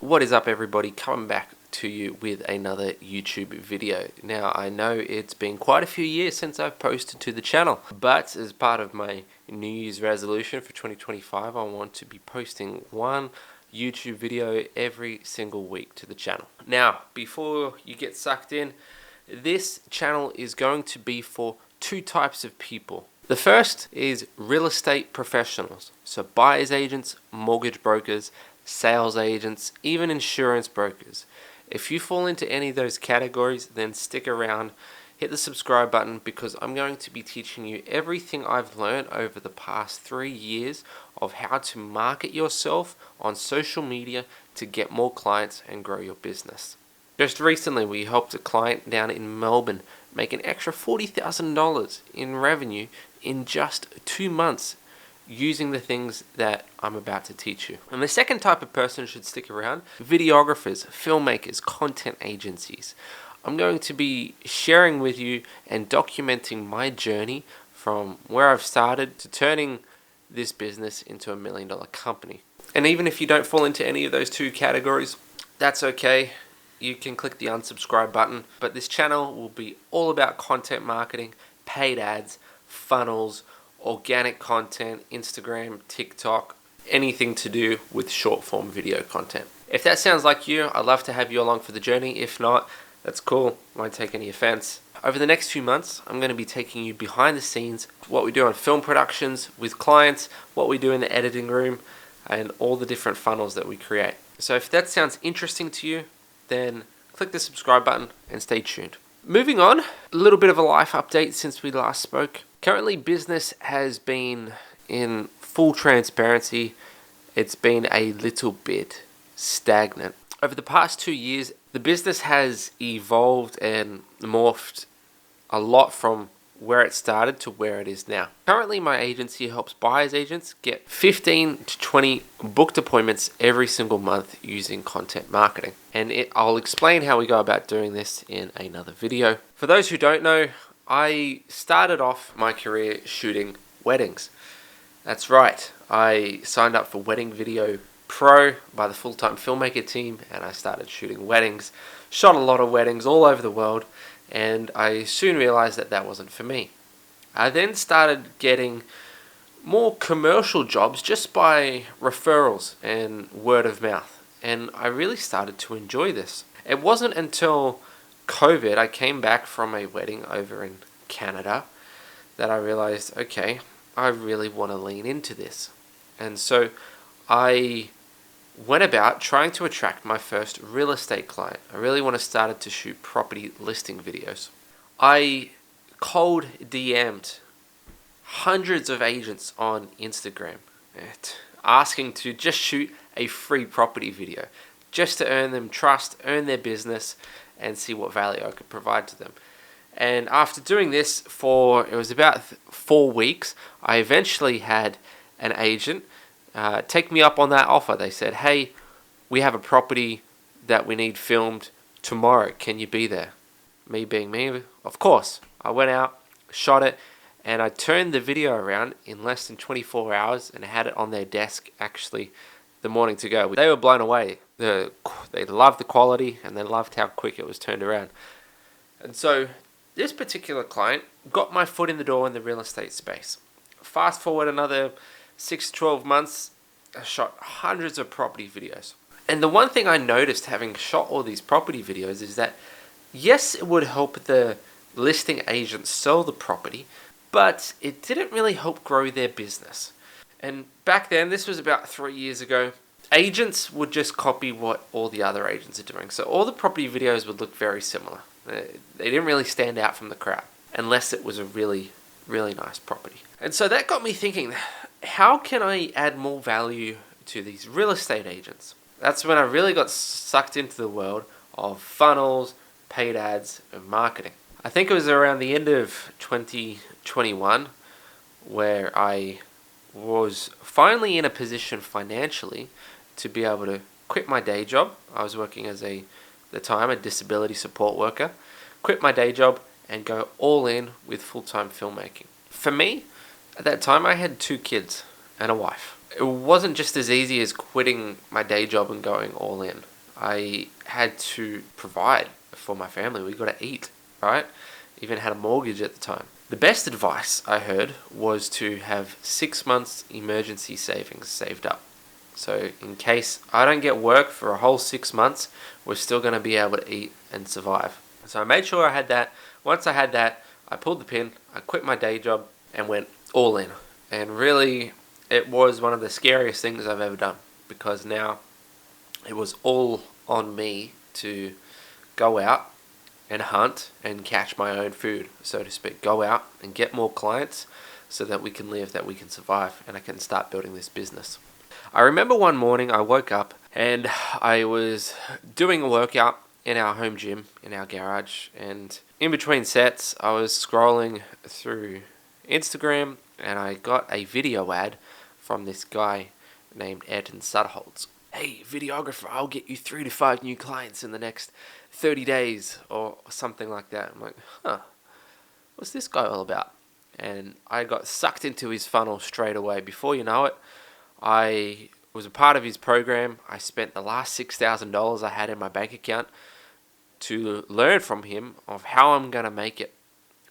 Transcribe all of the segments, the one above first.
What is up, everybody? Coming back to you with another YouTube video. Now, I know it's been quite a few years since I've posted to the channel, but as part of my New Year's resolution for 2025, I want to be posting one YouTube video every single week to the channel. Now, before you get sucked in, this channel is going to be for two types of people. The first is real estate professionals, so buyer's agents, mortgage brokers, sales agents, even insurance brokers. If you fall into any of those categories, then stick around, hit the subscribe button, because I'm going to be teaching you everything I've learned over the past 3 years of how to market yourself on social media to get more clients and grow your business. Just recently, we helped a client down in Melbourne make an extra $40,000 in revenue in just 2 months using the things that I'm about to teach you. And the second type of person should stick around: videographers, filmmakers, content agencies. I'm going to be sharing with you and documenting my journey from where I've started to turning this business into $1 million company. And even if you don't fall into any of those two categories, that's okay. You can click the unsubscribe button, but this channel will be all about content marketing, paid ads, funnels, organic content, Instagram, TikTok, anything to do with short form video content. If that sounds like you, I'd love to have you along for the journey. If not, that's cool. Won't take any offense. Over the next few months, I'm going to be taking you behind the scenes, what we do on film productions with clients, what we do in the editing room, and all the different funnels that we create. So if that sounds interesting to you, then click the subscribe button and stay tuned. Moving on, a little bit of a life update since we last spoke. Currently, business has been, in full transparency, it's been a little bit stagnant. Over the past 2 years, the business has evolved and morphed a lot from where it started to where it is now. Currently, my agency helps buyer's agents get 15 to 20 booked appointments every single month using content marketing. And I'll explain how we go about doing this in another video. For those who don't know, I started off my career shooting weddings. That's right, I signed up for Wedding Video Pro by the Full-Time Filmmaker team, and I started shooting weddings. Shot a lot of weddings all over the world, and I soon realized that that wasn't for me. I then started getting more commercial jobs just by referrals and word of mouth, and I really started to enjoy this. It wasn't until COVID, I came back from a wedding over in Canada, that I realized, okay, I really want to lean into this. And so I went about trying to attract my first real estate client. I really want to start to shoot property listing videos. I cold DM'd hundreds of agents on Instagram asking to just shoot a free property video, just to earn them trust, earn their business, and see what value I could provide to them. And after doing this for, it was about 4 weeks, I eventually had an agent take me up on that offer. They said, hey, we have a property that we need filmed tomorrow. Can you be there? Me being me, of course. I went out, shot it, and I turned the video around in less than 24 hours and had it on their desk actually the morning to go. They were blown away. They loved the quality and they loved how quick it was turned around. And so this particular client got my foot in the door in the real estate space. Fast forward another 6 to 12 months, I shot hundreds of property videos. And the one thing I noticed having shot all these property videos is that, yes, it would help the listing agent sell the property, but it didn't really help grow their business. And back then, this was about 3 years ago, agents would just copy what all the other agents are doing. So all the property videos would look very similar. They didn't really stand out from the crowd unless it was a really, really nice property. And so that got me thinking, how can I add more value to these real estate agents? That's when I really got sucked into the world of funnels, paid ads, and marketing. I think it was around the end of 2021 where I was finally in a position financially to be able to quit my day job. I was working as at the time, a disability support worker. Quit my day job and go all in with full-time filmmaking. For me, at that time, I had 2 kids and a wife. It wasn't just as easy as quitting my day job and going all in. I had to provide for my family. We got to eat, right? Even had a mortgage at the time. The best advice I heard was to have 6 months emergency savings saved up. So in case I don't get work for a whole 6 months, we're still going to be able to eat and survive. So I made sure I had that. Once I had that, I pulled the pin, I quit my day job and went all in. And really, it was one of the scariest things I've ever done, because now it was all on me to go out and hunt and catch my own food, so to speak. Go out and get more clients so that we can live, that we can survive, and I can start building this business. I remember one morning I woke up and I was doing a workout in our home gym, in our garage, and in between sets I was scrolling through Instagram and I got a video ad from this guy named Ayrton Sutherholz. Hey, videographer, I'll get you 3 to 5 new clients in the next 30 days or something like that. I'm like, what's this guy all about? And I got sucked into his funnel straight away. Before you know it, I was a part of his program. I spent the last $6,000 I had in my bank account to learn from him of how I'm going to make it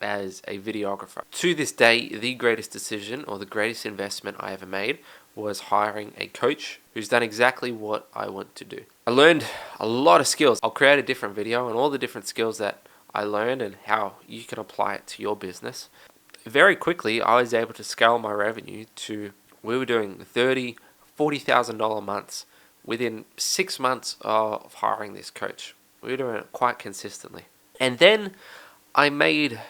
as a videographer. To this day, the greatest decision or the greatest investment I ever made was hiring a coach who's done exactly what I want to do. I learned a lot of skills. I'll create a different video on all the different skills that I learned and how you can apply it to your business. Very quickly, I was able to scale my revenue to, we were doing $30,000, $40,000 months within 6 months of hiring this coach. We were doing it quite consistently. And then I made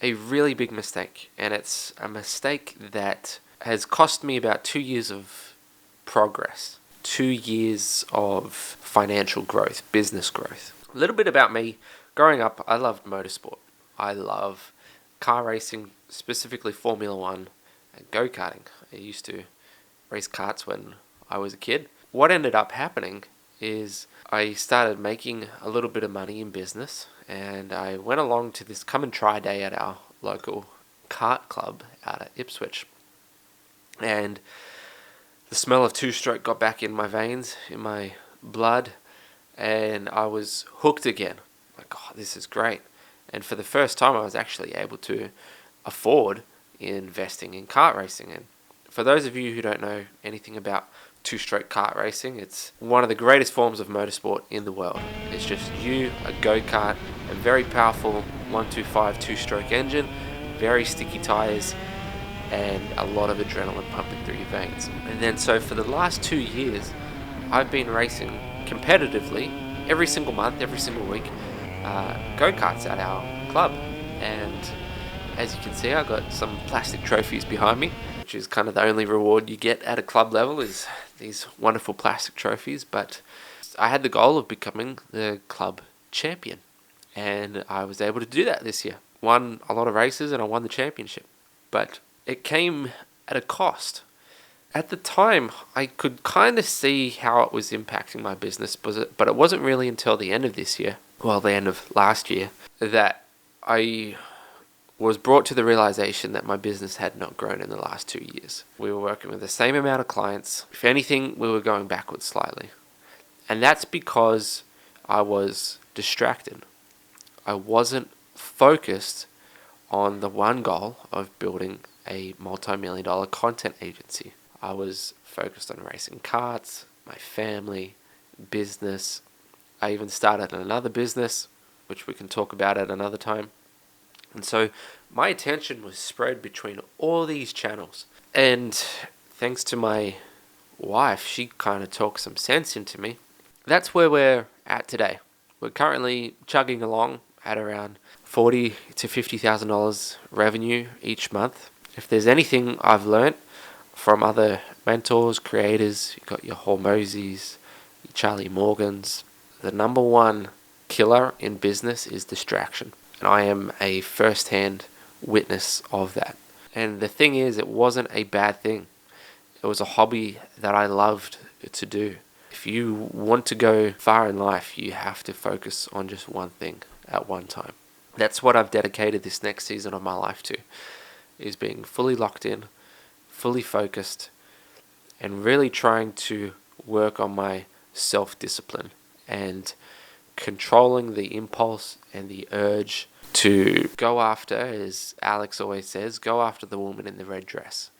a really big mistake, and it's a mistake that has cost me about 2 years of progress, 2 years of financial growth, business growth. A little bit about me. Growing up, I loved motorsport. I love car racing, specifically Formula One and go-karting. I used to race karts when I was a kid. What ended up happening is I started making a little bit of money in business, and I went along to this come and try day at our local kart club out at Ipswich. And the smell of two-stroke got back in my veins, in my blood, and I was hooked again. Like, oh, this is great. And for the first time, I was actually able to afford investing in kart racing. And for those of you who don't know anything about two-stroke kart racing, it's one of the greatest forms of motorsport in the world. It's just you, a go-kart, a very powerful 125 two-stroke engine, very sticky tires, and a lot of adrenaline pumping through your veins. And then so for the last 2 years, I've been racing competitively every single month, every single week, go-karts at our club. And as you can see, I got some plastic trophies behind me, which is kind of the only reward you get at a club level, is these wonderful plastic trophies. But I had the goal of becoming the club champion, and I was able to do that this year. Won a lot of races and I won the championship, but it came at a cost. At the time, I could kind of see how it was impacting my business, but it wasn't really until the end of this year, well, the end of last year, that I was brought to the realization that my business had not grown in the last 2 years. We were working with the same amount of clients. If anything, we were going backwards slightly. And that's because I was distracted. I wasn't focused on the one goal of building a multi-million-dollar content agency. I was focused on racing karts, my family, business. I even started another business, which we can talk about at another time. And so my attention was spread between all these channels. And thanks to my wife, she kind of talked some sense into me. That's where we're at today. We're currently chugging along at around $40,000 to $50,000 revenue each month. If there's anything I've learned from other mentors, creators, you've got your Hormozis, your Charlie Morgans, the number one killer in business is distraction. And I am a first-hand witness of that. And the thing is, it wasn't a bad thing. It was a hobby that I loved to do. If you want to go far in life, you have to focus on just one thing at one time. That's what I've dedicated this next season of my life to, is being fully locked in, fully focused, and really trying to work on my self-discipline and controlling the impulse and the urge to go after, as Alex always says, go after the woman in the red dress.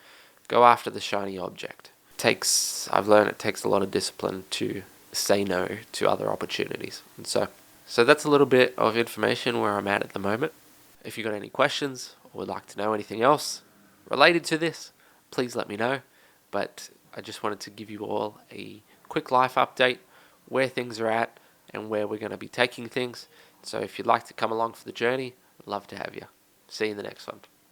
Go after the shiny object. I've learned it takes a lot of discipline to say no to other opportunities. And so that's a little bit of information where I'm at the moment. If you've got any questions or would like to know anything else related to this, please let me know. But I just wanted to give you all a quick life update, where things are at and where we're going to be taking things. So if you'd like to come along for the journey, I'd love to have you. See you in the next one.